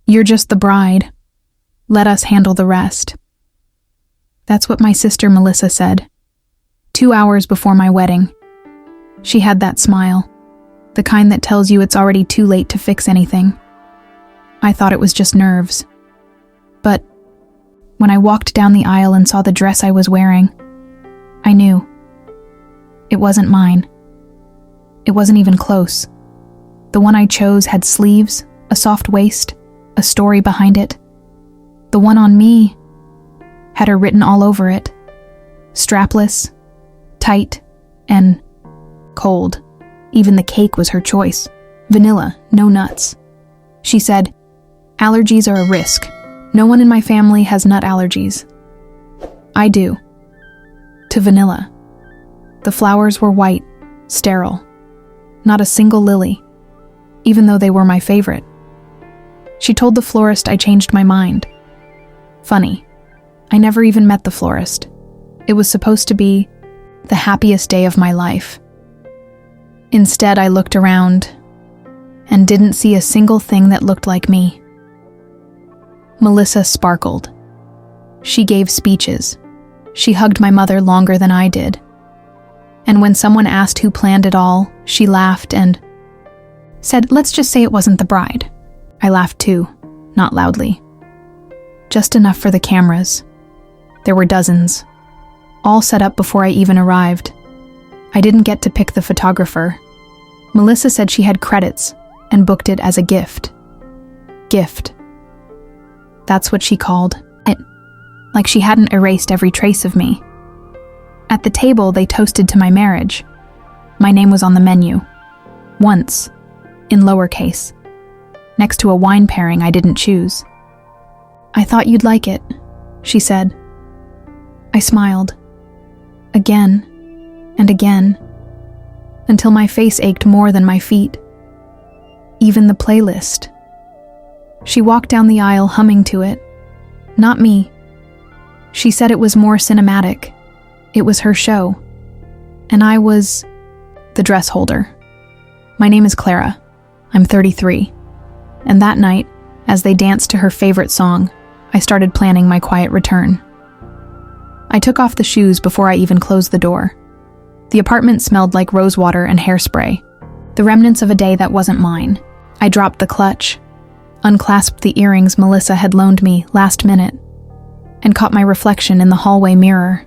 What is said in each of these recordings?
"You're just the bride. Let us handle the rest." That's what my sister Melissa said, 2 hours before my wedding. She had that smile, the kind that tells you it's already too late to fix anything. I thought it was just nerves. But when I walked down the aisle and saw the dress I was wearing, I knew. It wasn't mine. It wasn't even close. The one I chose had sleeves, a soft waist, a story behind it. The one on me had her written all over it. Strapless, tight, and cold. Even the cake was her choice. Vanilla, no nuts. She said, "Allergies are a risk. No one in my family has nut allergies. I do." To vanilla. The flowers were white, sterile. Not a single lily, even though they were my favorite. She told the florist I changed my mind. Funny, I never even met the florist. It was supposed to be the happiest day of my life. Instead, I looked around and didn't see a single thing that looked like me. Melissa sparkled. She gave speeches. She hugged my mother longer than I did. And when someone asked who planned it all, she laughed and said, "Let's just say it wasn't the bride." I laughed too, not loudly. Just enough for the cameras. There were dozens, all set up before I even arrived. I didn't get to pick the photographer. Melissa said she had credits and booked it as a gift. Gift. That's what she called it, like she hadn't erased every trace of me. At the table, they toasted to my marriage. My name was on the menu. Once, in lowercase, next to a wine pairing I didn't choose. "I thought you'd like it," she said. I smiled. Again and again, until my face ached more than my feet. Even the playlist. She walked down the aisle humming to it. Not me. She said it was more cinematic. It was her show. And I was the dress holder. My name is Clara. I'm 33. And that night, as they danced to her favorite song, I started planning my quiet return. I took off the shoes before I even closed the door. The apartment smelled like rosewater and hairspray, the remnants of a day that wasn't mine. I dropped the clutch, unclasped the earrings Melissa had loaned me last minute, and caught my reflection in the hallway mirror.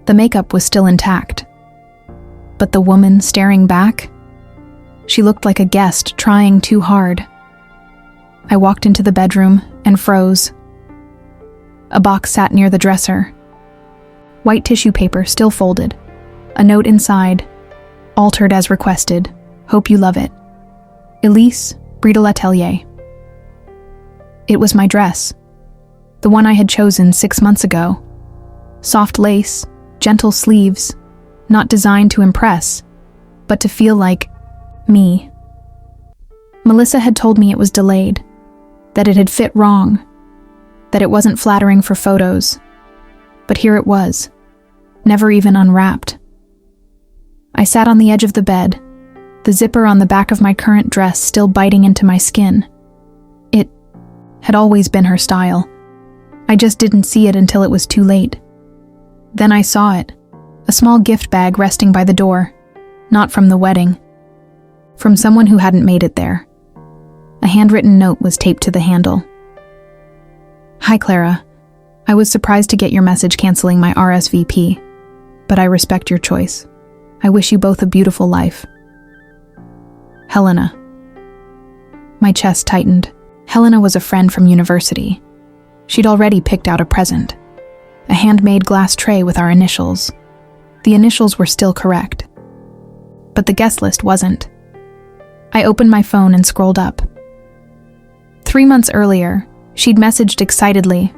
The makeup was still intact. But the woman staring back? She looked like a guest trying too hard. I walked into the bedroom and froze. A box sat near the dresser. White tissue paper still folded. A note inside, altered as requested. Hope you love it. Elise, Brie de l'Atelier. It was my dress. The one I had chosen 6 months ago. Soft lace, gentle sleeves, not designed to impress, but to feel like me. Melissa had told me it was delayed, that it had fit wrong, that it wasn't flattering for photos. But here it was, never even unwrapped. I sat on the edge of the bed, the zipper on the back of my current dress still biting into my skin. It had always been her style. I just didn't see it until it was too late. Then I saw it, a small gift bag resting by the door, not from the wedding, from someone who hadn't made it there. A handwritten note was taped to the handle. "Hi, Clara. I was surprised to get your message canceling my RSVP, but I respect your choice. I wish you both a beautiful life. Helena." My chest tightened. Helena was a friend from university. She'd already picked out a present. A handmade glass tray with our initials. The initials were still correct. But the guest list wasn't. I opened my phone and scrolled up. 3 months earlier, she'd messaged excitedly,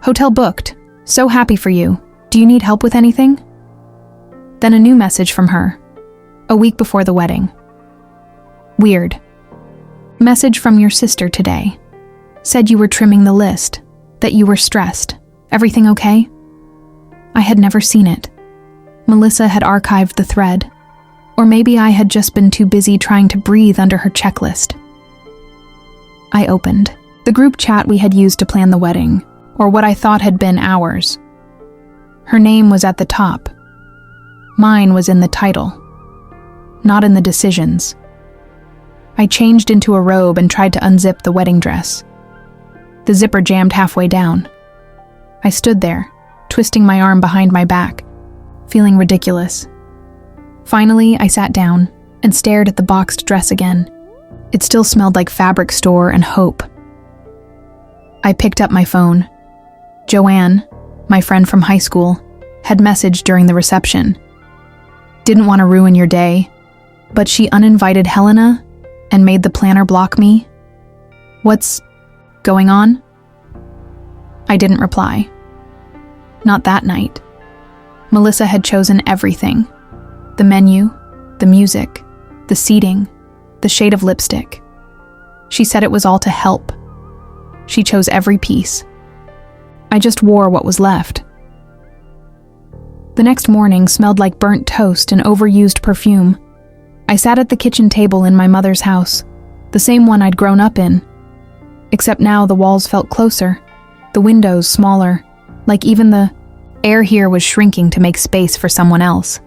"Hotel booked. So happy for you. Do you need help with anything?" Then a new message from her, a week before the wedding. Weird. Message from your sister today. Said you were trimming the list, that you were stressed. Everything okay? I had never seen it. Melissa had archived the thread. Or maybe I had just been too busy trying to breathe under her checklist. I opened the group chat we had used to plan the wedding, or what I thought had been ours. Her name was at the top. Mine was in the title, not in the decisions. I changed into a robe and tried to unzip the wedding dress. The zipper jammed halfway down. I stood there, twisting my arm behind my back, feeling ridiculous. Finally, I sat down and stared at the boxed dress again. It still smelled like fabric store and hope. I picked up my phone. Joanne, my friend from high school, had messaged during the reception. Didn't want to ruin your day, but she uninvited Helena and made the planner block me. What's going on? I didn't reply. Not that night. Melissa had chosen everything. The menu, the music, the seating, the shade of lipstick. She said it was all to help. She chose every piece. I just wore what was left. The next morning smelled like burnt toast and overused perfume. I sat at the kitchen table in my mother's house, the same one I'd grown up in. Except now the walls felt closer, the windows smaller, like even the air here was shrinking to make space for someone else.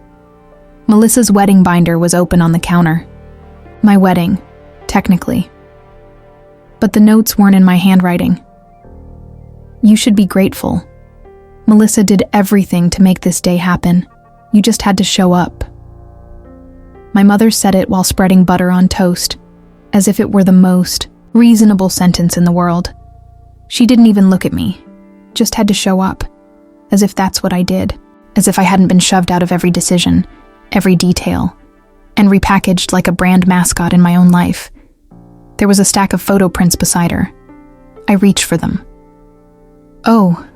Melissa's wedding binder was open on the counter. My wedding, technically. But the notes weren't in my handwriting. You should be grateful. Melissa did everything to make this day happen. You just had to show up. My mother said it while spreading butter on toast, as if it were the most reasonable sentence in the world. She didn't even look at me, just had to show up, as if that's what I did, as if I hadn't been shoved out of every decision, every detail, and repackaged like a brand mascot in my own life. There was a stack of photo prints beside her. I reached for them. Oh,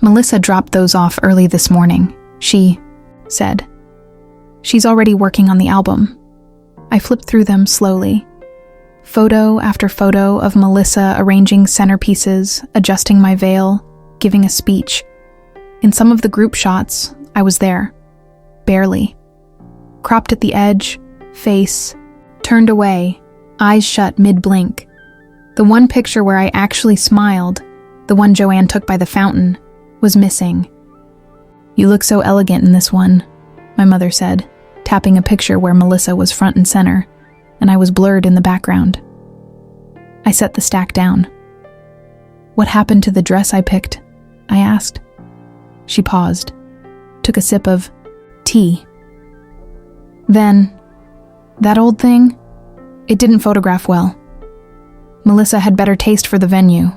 Melissa dropped those off early this morning, she said. She's already working on the album. I flipped through them slowly. Photo after photo of Melissa arranging centerpieces, adjusting my veil, giving a speech. In some of the group shots, I was there. Barely. Cropped at the edge, face, turned away, eyes shut mid-blink. The one picture where I actually smiled, the one Joanne took by the fountain, was missing. You look so elegant in this one, my mother said, tapping a picture where Melissa was front and center, and I was blurred in the background. I set the stack down. What happened to the dress I picked? I asked. She paused, took a sip of tea. Then, that old thing, it didn't photograph well. Melissa had better taste for the venue.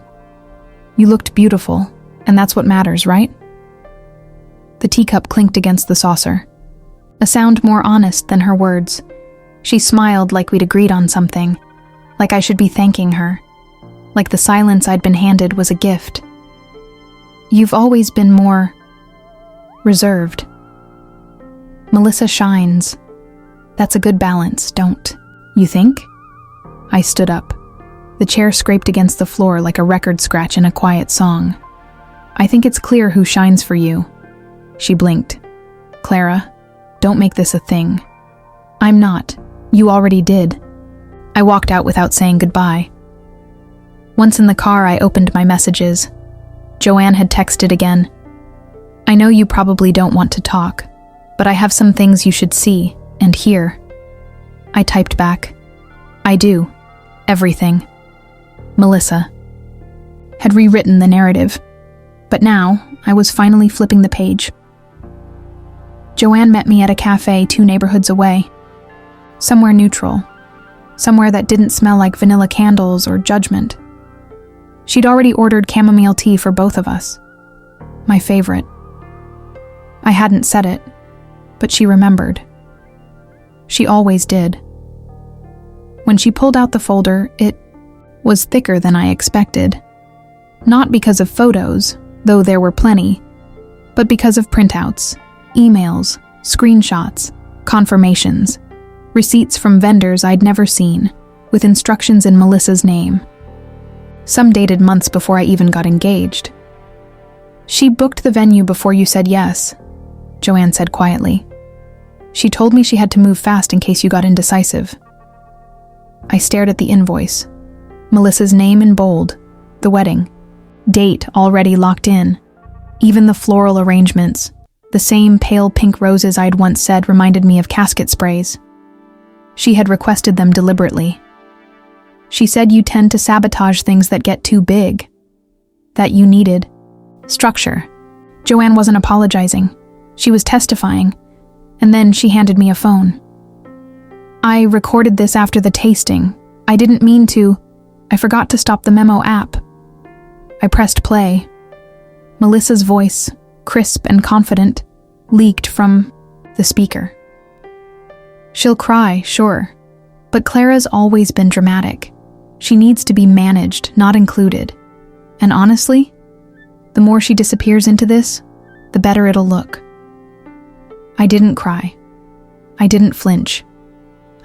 You looked beautiful, and that's what matters, right? The teacup clinked against the saucer. A sound more honest than her words. She smiled like we'd agreed on something, like I should be thanking her, like the silence I'd been handed was a gift. You've always been more reserved. Melissa shines. That's a good balance, don't you think? I stood up. The chair scraped against the floor like a record scratch in a quiet song. I think it's clear who shines for you. She blinked. Clara, don't make this a thing. I'm not. You already did. I walked out without saying goodbye. Once in the car, I opened my messages. Joanne had texted again. I know you probably don't want to talk, but I have some things you should see and hear. I typed back. I do. Everything. Melissa. Had rewritten the narrative. But now, I was finally flipping the page. Joanne met me at a cafe 2 neighborhoods away. Somewhere neutral. Somewhere that didn't smell like vanilla candles or judgment. She'd already ordered chamomile tea for both of us. My favorite. I hadn't said it, but she remembered. She always did. When she pulled out the folder, it was thicker than I expected. Not because of photos, though there were plenty, but because of printouts, emails, screenshots, confirmations, receipts from vendors I'd never seen, with instructions in Melissa's name. Some dated months before I even got engaged. She booked the venue before you said yes, Joanne said quietly. She told me she had to move fast in case you got indecisive. I stared at the invoice. Melissa's name in bold, the wedding, date already locked in. Even the floral arrangements, the same pale pink roses I'd once said reminded me of casket sprays. She had requested them deliberately. She said you tend to sabotage things that get too big. That you needed structure. Joanne wasn't apologizing. She was testifying, and then she handed me a phone. I recorded this after the tasting. I didn't mean to. I forgot to stop the memo app. I pressed play. Melissa's voice, crisp and confident, leaked from the speaker. She'll cry, sure, but Clara's always been dramatic. She needs to be managed, not included. And honestly, the more she disappears into this, the better it'll look. I didn't cry. I didn't flinch.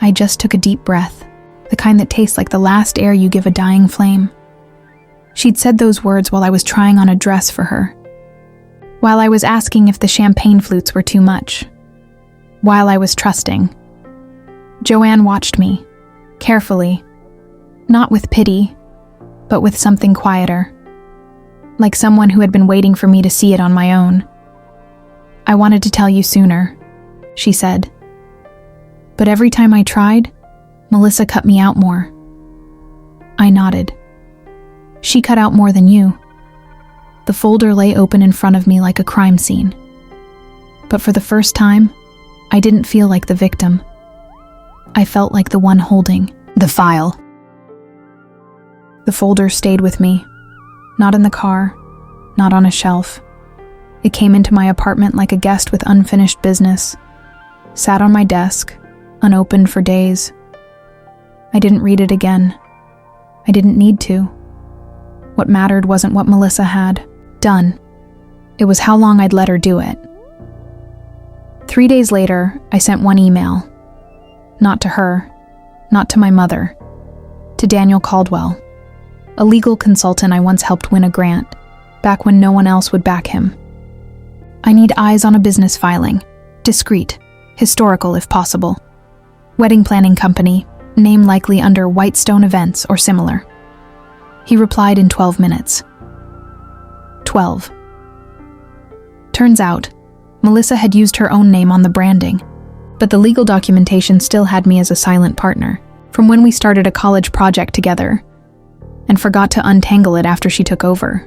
I just took a deep breath, the kind that tastes like the last air you give a dying flame. She'd said those words while I was trying on a dress for her, while I was asking if the champagne flutes were too much, while I was trusting. Joanne watched me, carefully, not with pity, but with something quieter, like someone who had been waiting for me to see it on my own. I wanted to tell you sooner, she said. But every time I tried, Melissa cut me out more. I nodded. She cut out more than you. The folder lay open in front of me like a crime scene. But for the first time, I didn't feel like the victim. I felt like the one holding the file. The folder stayed with me, not in the car, not on a shelf. It came into my apartment like a guest with unfinished business, sat on my desk, unopened for days. I didn't read it again. I didn't need to. What mattered wasn't what Melissa had done. It was how long I'd let her do it. 3 days later, I sent one email. Not to her, not to my mother, to Daniel Caldwell, a legal consultant I once helped win a grant, back when no one else would back him. I need eyes on a business filing, discreet, historical if possible. Wedding planning company, name likely under Whitestone Events or similar. He replied in 12 minutes. 12. Turns out, Melissa had used her own name on the branding, but the legal documentation still had me as a silent partner from when we started a college project together and forgot to untangle it after she took over.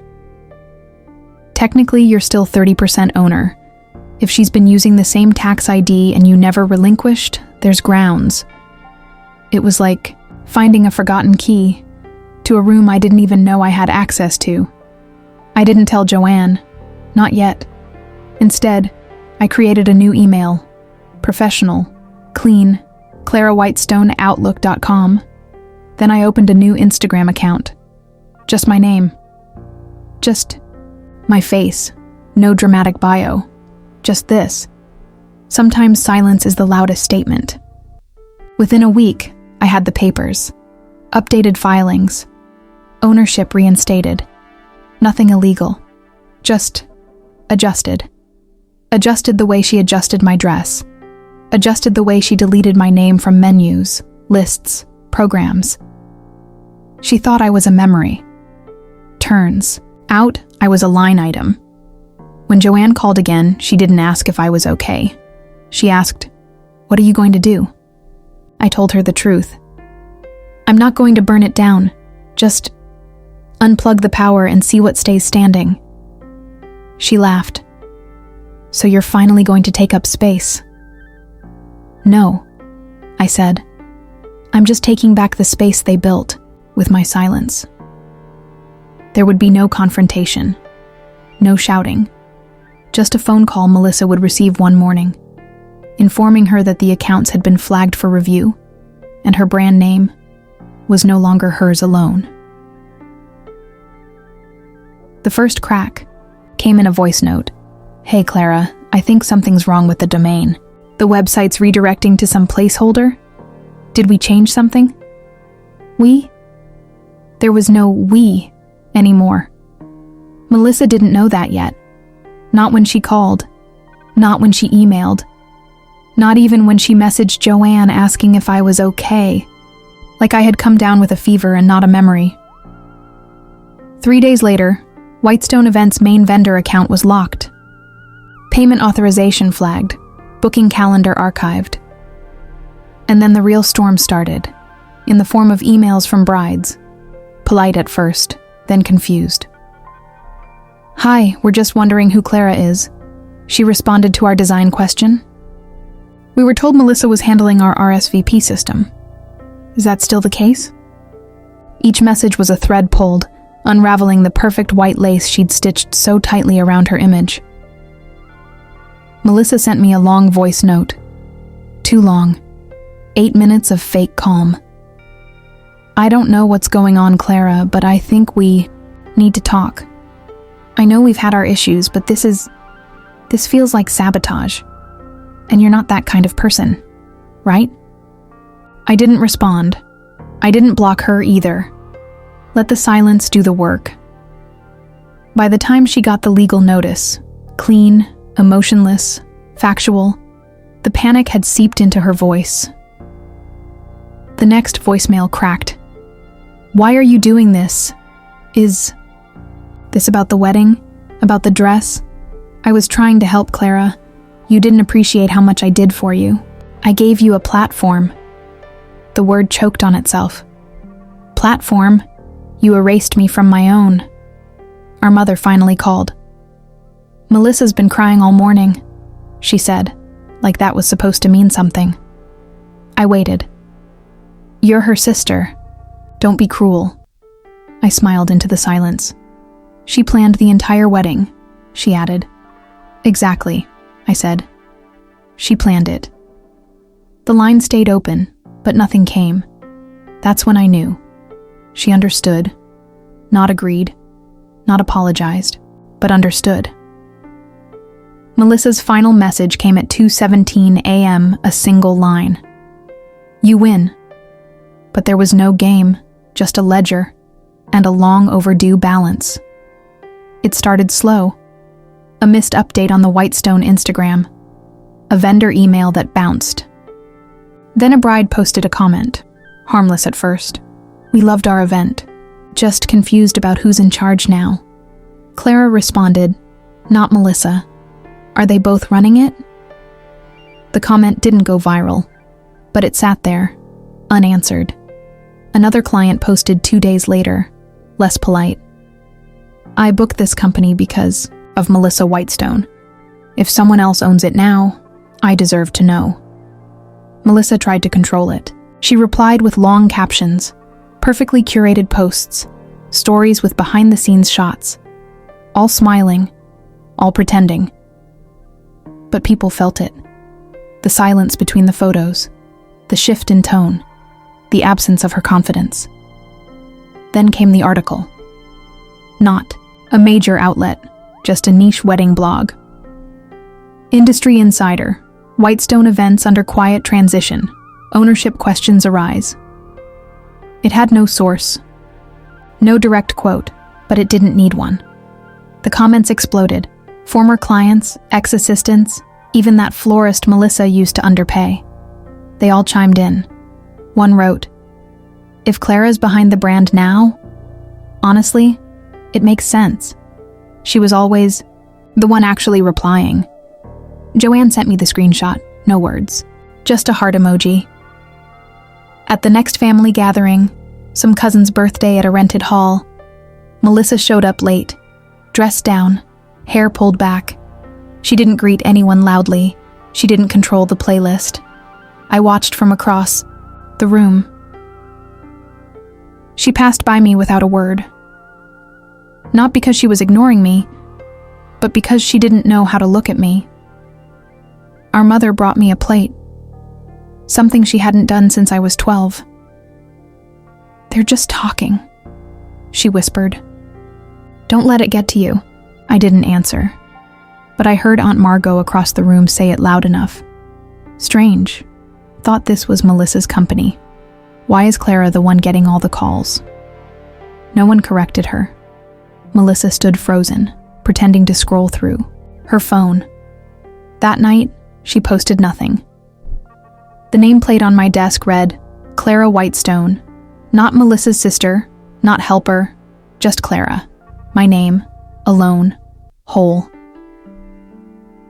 Technically, you're still 30% owner. If she's been using the same tax ID and you never relinquished, there's grounds. It was like finding a forgotten key to a room I didn't even know I had access to. I didn't tell Joanne, not yet. Instead, I created a new email, professional, clean, ClaraWhitestone@outlook.com. Then I opened a new Instagram account. Just my name. Just my face. No dramatic bio. Just this. Sometimes silence is the loudest statement. Within a week, I had the papers. Updated filings. Ownership reinstated. Nothing illegal. Just adjusted. Adjusted the way she adjusted my dress. Adjusted the way she deleted my name from menus, lists, programs. She thought I was a memory. Turns out I was a line item. When Joanne called again, she didn't ask if I was okay. She asked, "What are you going to do?" I told her the truth. "I'm not going to burn it down. Just unplug the power and see what stays standing." She laughed. "So you're finally going to take up space?" "No," I said. "I'm just taking back the space they built with my silence." There would be no confrontation, no shouting, just a phone call Melissa would receive one morning, informing her that the accounts had been flagged for review and her brand name was no longer hers alone. The first crack came in a voice note. "Hey Clara, I think something's wrong with the domain. The website's redirecting to some placeholder? Did we change something?" "We?" There was no "we" anymore. Melissa didn't know that yet. Not when she called. Not when she emailed. Not even when she messaged Joanne asking if I was okay. like I had come down with a fever and not a memory. 3 days later, Whitestone Events' main vendor account was locked. Payment authorization flagged, booking calendar archived. And then the real storm started, in the form of emails from brides, polite at first, then confused. "Hi, we're just wondering who Clara is," she responded to our design question. "We were told Melissa was handling our RSVP system. Is that still the case?" Each message was a thread pulled, unraveling the perfect white lace she'd stitched so tightly around her image. Melissa sent me a long voice note. Too long. 8 minutes of fake calm. "I don't know what's going on, Clara, but I think we need to talk. I know we've had our issues, but this feels like sabotage. And you're not that kind of person, right?" I didn't respond. I didn't block her either. Let the silence do the work. By the time she got the legal notice, clean, emotionless, factual, the panic had seeped into her voice. The next voicemail cracked. "Why are you doing this? Is this about the wedding? About the dress? I was trying to help, Clara. You didn't appreciate how much I did for you. I gave you a platform." The word choked on itself. "Platform? You erased me from my own." Our mother finally called. "Melissa's been crying all morning," she said, like that was supposed to mean something. I waited. "You're her sister. Don't be cruel." I smiled into the silence. "She planned the entire wedding," she added. "Exactly," I said. "She planned it." The line stayed open, but nothing came. That's when I knew. She understood. Not agreed. Not apologized, but understood. Melissa's final message came at 2:17 a.m., a single line. "You win." But there was no game, just a ledger, and a long overdue balance. It started slow. A missed update on the Whitestone Instagram. A vendor email that bounced. Then a bride posted a comment, harmless at first. "We loved our event, just confused about who's in charge now." Clara responded, "Not Melissa. Are they both running it?" The comment didn't go viral, but it sat there, unanswered. Another client posted 2 days later, less polite. "I booked this company because of Melissa Whitestone. If someone else owns it now, I deserve to know." Melissa tried to control it. She replied with long captions, perfectly curated posts, stories with behind-the-scenes shots, all smiling, all pretending. But people felt it. The silence between the photos, the shift in tone, the absence of her confidence. Then came the article. Not a major outlet, just a niche wedding blog. Industry Insider. Whitestone Events under quiet transition. Ownership questions arise. It had no source. No direct quote, but it didn't need one. The comments exploded. Former clients, ex-assistants, even that florist Melissa used to underpay. They all chimed in. One wrote, "If Clara's behind the brand now, honestly, it makes sense. She was always the one actually replying." Joanne sent me the screenshot, no words, just a heart emoji. At the next family gathering, some cousin's birthday at a rented hall, Melissa showed up late, dressed down, hair pulled back. She didn't greet anyone loudly. She didn't control the playlist. I watched from across the room. She passed by me without a word. Not because she was ignoring me, but because she didn't know how to look at me. Our mother brought me a plate, something she hadn't done since I was 12. "They're just talking," she whispered. "Don't let it get to you." I didn't answer, but I heard Aunt Margot across the room say it loud enough. Strange. Thought this was Melissa's company. Why is Clara the one getting all the calls? No one corrected her. Melissa stood frozen, pretending to scroll through her phone. That night, she posted nothing. The nameplate on my desk read, "Clara Whitestone, Not Melissa's sister, not helper, just Clara. My name, alone, whole.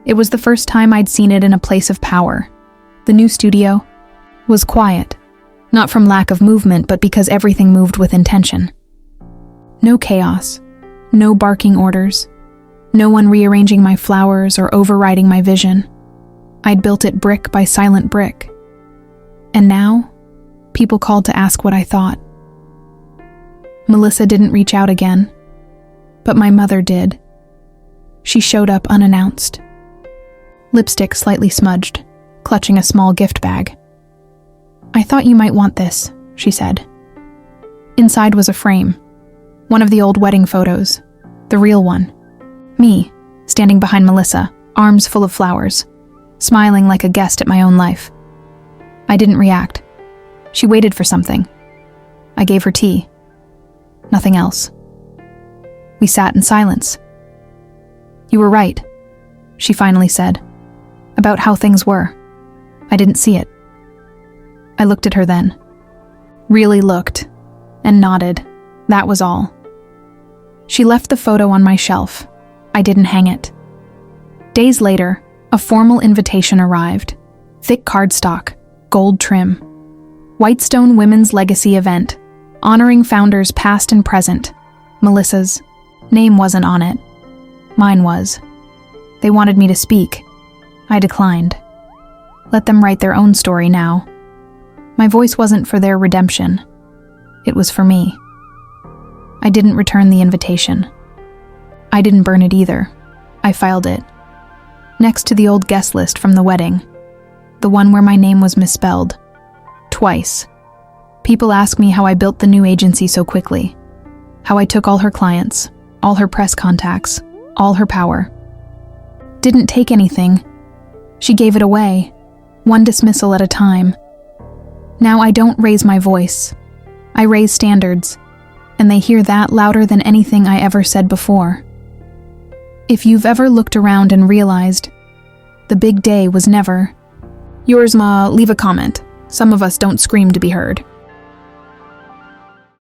It was the first time I'd seen it in a place of power. The new studio was quiet, not from lack of movement, but because everything moved with intention. No chaos, no barking orders, no one rearranging my flowers or overriding my vision. I'd built it brick by silent brick. And now, people called to ask what I thought. Melissa didn't reach out again, but my mother did. She showed up unannounced. Lipstick slightly smudged, clutching a small gift bag. "I thought you might want this," she said. Inside was a frame, one of the old wedding photos, the real one. Me, standing behind Melissa, arms full of flowers, smiling like a guest at my own life. I didn't react. She waited for something. I gave her tea. Nothing else. We sat in silence. "You were right," she finally said, "about how things were. I didn't see it." I looked at her then. Really looked, and nodded. That was all. She left the photo on my shelf. I didn't hang it. Days later, a formal invitation arrived. Thick cardstock, gold trim. Whitestone Women's Legacy Event, honoring founders past and present. Melissa's name wasn't on it. Mine was. They wanted me to speak. I declined. Let them write their own story now. My voice wasn't for their redemption. It was for me. I didn't return the invitation. I didn't burn it either. I filed it. Next to the old guest list from the wedding. The one where my name was misspelled. Twice. People ask me how I built the new agency so quickly. How I took all her clients, all her press contacts, all her power. Didn't take anything. She gave it away, one dismissal at a time. Now I don't raise my voice. I raise standards, and they hear that louder than anything I ever said before. If you've ever looked around and realized, the big day was never, "Yours, Ma, leave a comment. Some of us don't scream to be heard."